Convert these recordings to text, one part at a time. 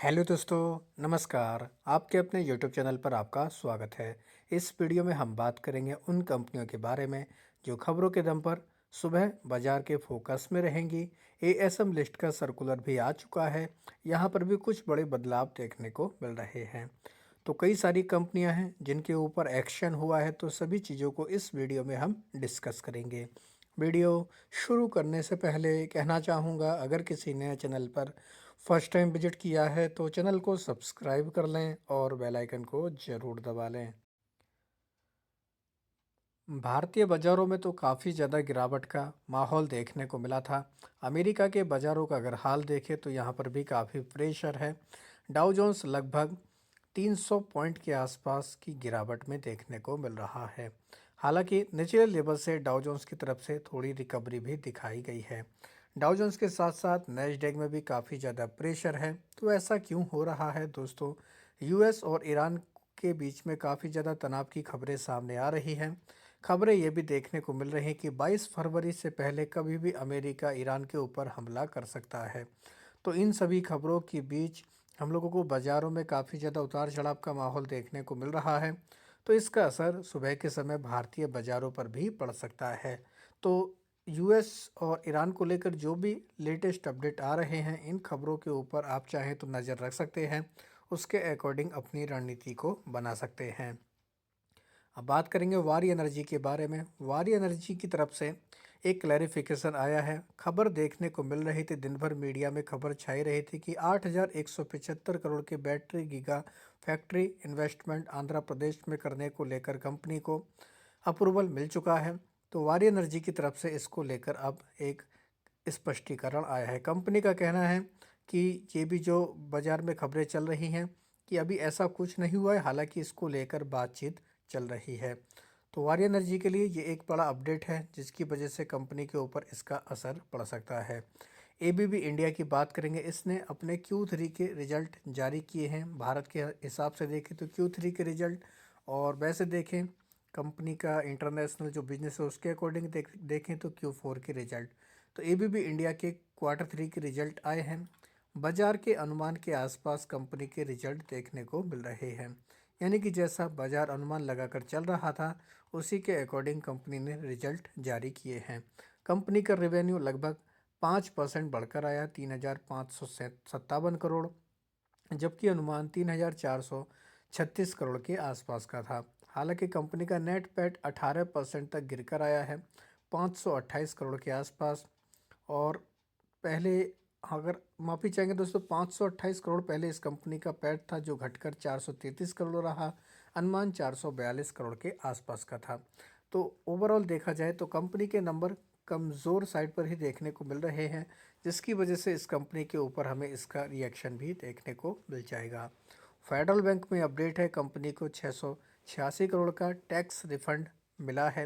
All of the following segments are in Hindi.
हेलो दोस्तों, नमस्कार। आपके अपने यूट्यूब चैनल पर आपका स्वागत है। इस वीडियो में हम बात करेंगे उन कंपनियों के बारे में जो खबरों के दम पर सुबह बाजार के फोकस में रहेंगी। एएसएम लिस्ट का सर्कुलर भी आ चुका है। यहाँ पर भी कुछ बड़े बदलाव देखने को मिल रहे हैं। तो कई सारी कंपनियां हैं जिनके ऊपर एक्शन हुआ है, तो सभी चीज़ों को इस वीडियो में हम डिस्कस करेंगे। वीडियो शुरू करने से पहले कहना चाहूँगा, अगर किसी नए चैनल पर फर्स्ट टाइम विजिट किया है तो चैनल को सब्सक्राइब कर लें और बेल आइकन को ज़रूर दबा लें। भारतीय बाज़ारों में तो काफ़ी ज़्यादा गिरावट का माहौल देखने को मिला था। अमेरिका के बाज़ारों का अगर हाल देखें तो यहाँ पर भी काफ़ी प्रेशर है। डाउ जोन्स लगभग 300 पॉइंट के आसपास की गिरावट में देखने को मिल रहा है। हालांकि निचले लेवल से डाउ जोन्स की तरफ से थोड़ी रिकवरी भी दिखाई गई है। डाउ जोन्स के साथ साथ नैस्डैक में भी काफ़ी ज़्यादा प्रेशर है। तो ऐसा क्यों हो रहा है दोस्तों? यूएस और ईरान के बीच में काफ़ी ज़्यादा तनाव की खबरें सामने आ रही हैं। खबरें ये भी देखने को मिल रही हैं कि 22 फरवरी से पहले कभी भी अमेरिका ईरान के ऊपर हमला कर सकता है। तो इन सभी खबरों के बीच हम लोगों को बाज़ारों में काफ़ी ज़्यादा उतार चढ़ाव का माहौल देखने को मिल रहा है। तो इसका असर सुबह के समय भारतीय बाज़ारों पर भी पड़ सकता है। तो यूएस और ईरान को लेकर जो भी लेटेस्ट अपडेट आ रहे हैं, इन खबरों के ऊपर आप चाहें तो नज़र रख सकते हैं। उसके अकॉर्डिंग अपनी रणनीति को बना सकते हैं। अब बात करेंगे वारी एनर्जी के बारे में। वारी एनर्जी की तरफ से एक क्लैरिफिकेशन आया है। खबर देखने को मिल रही थी, दिन भर मीडिया में खबर छाई रही थी कि 8,175 करोड़ के battery giga factory investment Andhra Pradesh में करने को लेकर कंपनी को अप्रूवल मिल चुका है। तो वारी एनर्जी की तरफ से इसको लेकर अब एक स्पष्टीकरण आया है। कंपनी का कहना है कि ये भी जो बाज़ार में खबरें चल रही हैं कि अभी ऐसा कुछ नहीं हुआ है, हालांकि इसको लेकर बातचीत चल रही है। तो वारी एनर्जी के लिए ये एक बड़ा अपडेट है, जिसकी वजह से कंपनी के ऊपर इसका असर पड़ सकता है। एबीबी इंडिया की बात करेंगे। इसने अपने Q3 के रिजल्ट जारी किए हैं। भारत के हिसाब से देखें तो Q3 के रिजल्ट, और वैसे देखें कंपनी का इंटरनेशनल जो बिजनेस है उसके अकॉर्डिंग देखें तो Q4 के रिजल्ट। तो एबीबी इंडिया के Q3 के रिजल्ट आए हैं। बाजार के अनुमान के आसपास कंपनी के रिजल्ट देखने को मिल रहे हैं। यानी कि जैसा बाजार अनुमान लगाकर चल रहा था, उसी के अकॉर्डिंग कंपनी ने रिजल्ट जारी किए हैं। कंपनी का रेवेन्यू लगभग 5% बढ़कर आया, 3,557 करोड़, जबकि अनुमान 3,436 करोड़ के आसपास का था। हालांकि कंपनी का नेट पैट 18% तक गिरकर आया है, 528 करोड़ के आसपास। और पहले, अगर माफ़ी चाहेंगे दोस्तों, 528 करोड़ पहले इस कंपनी का पैट था, जो घटकर 433 करोड़ रहा। अनुमान 442 करोड़ के आसपास का था। तो ओवरऑल देखा जाए तो कंपनी के नंबर कमज़ोर साइड पर ही देखने को मिल रहे हैं, जिसकी वजह से इस कंपनी के ऊपर हमें इसका रिएक्शन भी देखने को मिल जाएगा। फेडरल बैंक में अपडेट है, कंपनी को 686 करोड़ का टैक्स रिफंड मिला है।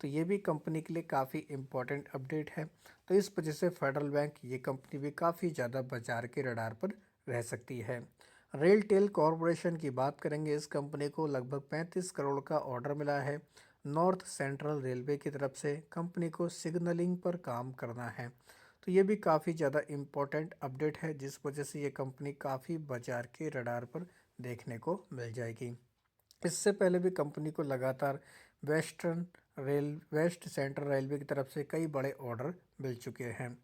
तो ये भी कंपनी के लिए काफ़ी इम्पोर्टेंट अपडेट है। तो इस वजह से फेडरल बैंक, ये कंपनी भी काफ़ी ज़्यादा बाजार के रडार पर रह सकती है। रेलटेल कॉरपोरेशन की बात करेंगे। इस कंपनी को लगभग 35 करोड़ का ऑर्डर मिला है नॉर्थ सेंट्रल रेलवे की तरफ से। कंपनी को सिग्नलिंग पर काम करना है। तो ये भी काफ़ी ज़्यादा इम्पोर्टेंट अपडेट है, जिस वजह से ये कंपनी काफ़ी बाजार के रडार पर देखने को मिल जाएगी। इससे पहले भी कंपनी को लगातार वेस्ट सेंट्रल रेलवे की तरफ से कई बड़े ऑर्डर मिल चुके हैं।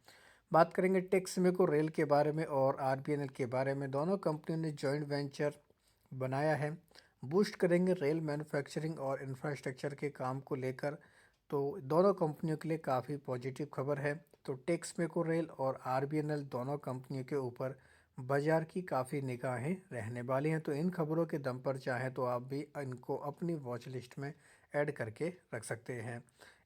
बात करेंगे टेक्समेको रेल के बारे में और आरबीएनएल के बारे में। दोनों कंपनियों ने जॉइंट वेंचर बनाया है। बूस्ट करेंगे रेल मैन्युफैक्चरिंग और इंफ्रास्ट्रक्चर के काम को लेकर। तो दोनों कंपनियों के लिए काफ़ी पॉजिटिव खबर है। तो टेक्समेको रेल और आरबीएनएल दोनों कंपनियों के ऊपर बाजार की काफ़ी निगाहें रहने वाली हैं। तो इन खबरों के दम पर चाहें तो आप भी इनको अपनी वॉच लिस्ट में ऐड करके रख सकते हैं।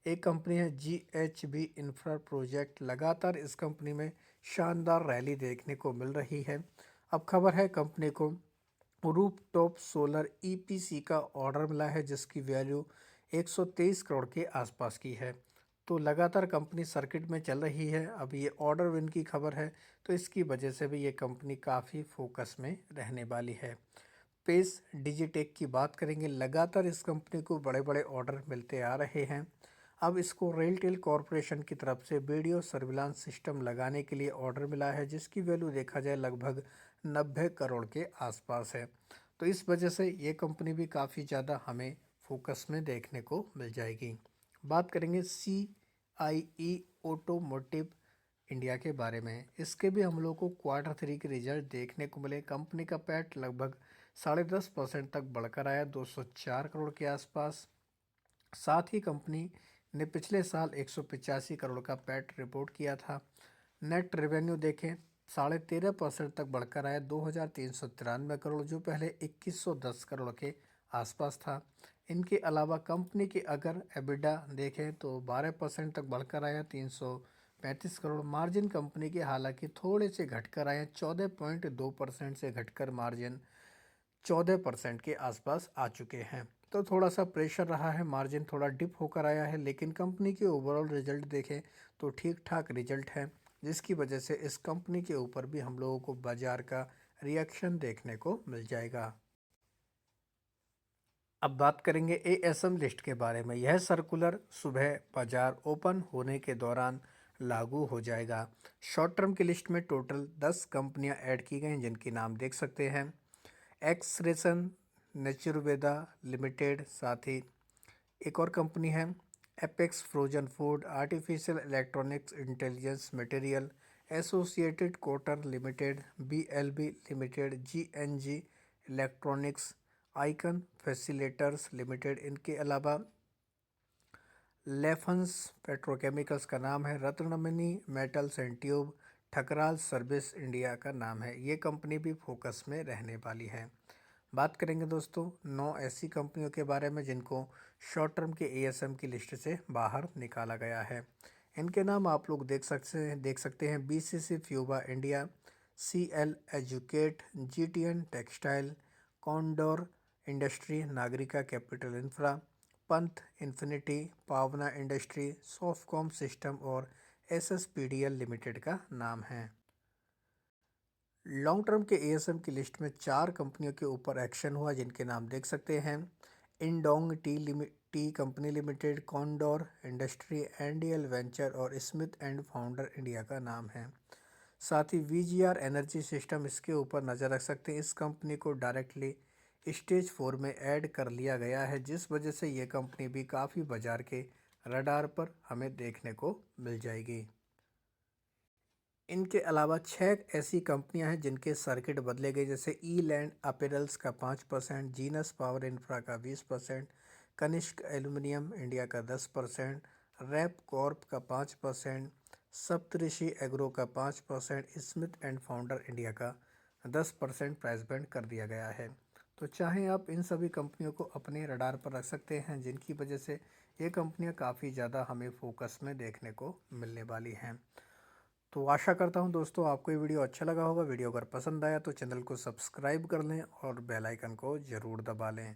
एक कंपनी है जीएचबी इंफ्रा प्रोजेक्ट। लगातार इस कंपनी में शानदार रैली देखने को मिल रही है। अब खबर है कंपनी को रूफटॉप सोलर ईपीसी का ऑर्डर मिला है, जिसकी वैल्यू 123 करोड़ के आसपास की है। तो लगातार कंपनी सर्किट में चल रही है। अब ये ऑर्डर विन की खबर है, तो इसकी वजह से भी ये कंपनी काफ़ी फोकस में रहने वाली है। पेस डिजिटेक की बात करेंगे। लगातार इस कंपनी को बड़े बड़े ऑर्डर मिलते आ रहे हैं। अब इसको रेलटेल कॉरपोरेशन की तरफ से वीडियो सर्विलांस सिस्टम लगाने के लिए ऑर्डर मिला है, जिसकी वैल्यू देखा जाए लगभग 90 करोड़ के आसपास है। तो इस वजह से ये कंपनी भी काफ़ी ज़्यादा हमें फोकस में देखने को मिल जाएगी। बात करेंगे CIE ऑटोमोटिव इंडिया के बारे में। इसके भी हम लोग को Q3 के रिजल्ट देखने को मिले। कंपनी का पैट लगभग 10.5% तक बढ़कर आया 204 करोड़ के आसपास। साथ ही कंपनी ने पिछले साल 185 करोड़ का पैट रिपोर्ट किया था। नेट रेवेन्यू देखें 13.5% तक बढ़कर आया 2,393 करोड़, जो पहले 2,110 करोड़ के आसपास था। इनके अलावा कंपनी की अगर एबिडा देखें तो 12% तक बढ़कर आया 335 करोड़। मार्जिन कंपनी के हालांकि थोड़े से घटकर आए, 14.2% से घटकर मार्जिन 14% के आसपास आ चुके हैं। तो थोड़ा सा प्रेशर रहा है, मार्जिन थोड़ा डिप होकर आया है, लेकिन कंपनी के ओवरऑल रिजल्ट देखें तो ठीक ठाक रिजल्ट है, जिसकी वजह से इस कंपनी के ऊपर भी हम लोगों को बाजार का रिएक्शन देखने को मिल जाएगा। अब बात करेंगे ASM लिस्ट के बारे में। यह सर्कुलर सुबह बाजार ओपन होने के दौरान लागू हो जाएगा। शॉर्ट टर्म की लिस्ट में टोटल 10 कंपनियां ऐड की गई, जिनके नाम देख सकते हैं। एक्सरेसन नेचुरवेदा लिमिटेड, साथ ही एक और कंपनी है Apex frozen food, artificial electronics intelligence material, associated Coater limited, BLB limited, GNG electronics, icon facilitators limited. इनके अलावा लेफन्स पेट्रोकेमिकल्स का नाम है, Ratnamani metals and tube, Thakral service India का नाम है। ये कंपनी भी फोकस में रहने वाली है। बात करेंगे दोस्तों 9 ऐसी कंपनियों के बारे में जिनको शॉर्ट टर्म के ASM की लिस्ट से बाहर निकाला गया है। इनके नाम आप लोग देख सकते हैं। BCC Fuba India, CL educate, GTN textile, Condor industry, Nagarika capital infra, Panth infinity, Pavna industry, Softcom system और SSPDL लिमिटेड का नाम है। लॉन्ग टर्म के ASM की लिस्ट में 4 कंपनियों के ऊपर एक्शन हुआ, जिनके नाम देख सकते हैं। Indong tea company limited, Condor industry, NDL venture और स्मिथ एंड फाउंडर इंडिया का नाम है। साथ ही VGR एनर्जी सिस्टम, इसके ऊपर नज़र रख सकते हैं। इस कंपनी को डायरेक्टली स्टेज 4 में ऐड कर लिया गया है, जिस वजह से ये कंपनी भी काफ़ी बाजार के रडार पर हमें देखने को मिल जाएगी। इनके अलावा 6 ऐसी कंपनियां हैं जिनके सर्किट बदले गए, जैसे ईलैंड अपैरल्स का 5%, जीनस पावर इंफ्रा का 20%, कनिष्क एल्यूमिनियम इंडिया का 10%, रैप कॉर्प का 5%, सप्तऋषि एग्रो का 5%, स्मिथ एंड फाउंडर इंडिया का 10% प्राइस बैंड कर दिया गया है। तो चाहे आप इन सभी कंपनियों को अपने रडार पर रख सकते हैं, जिनकी वजह से ये कंपनियां काफ़ी ज़्यादा हमें फोकस में देखने को मिलने वाली हैं। तो आशा करता हूँ दोस्तों आपको ये वीडियो अच्छा लगा होगा। वीडियो अगर पसंद आया तो चैनल को सब्सक्राइब कर लें और बेल आइकन को ज़रूर दबा लें।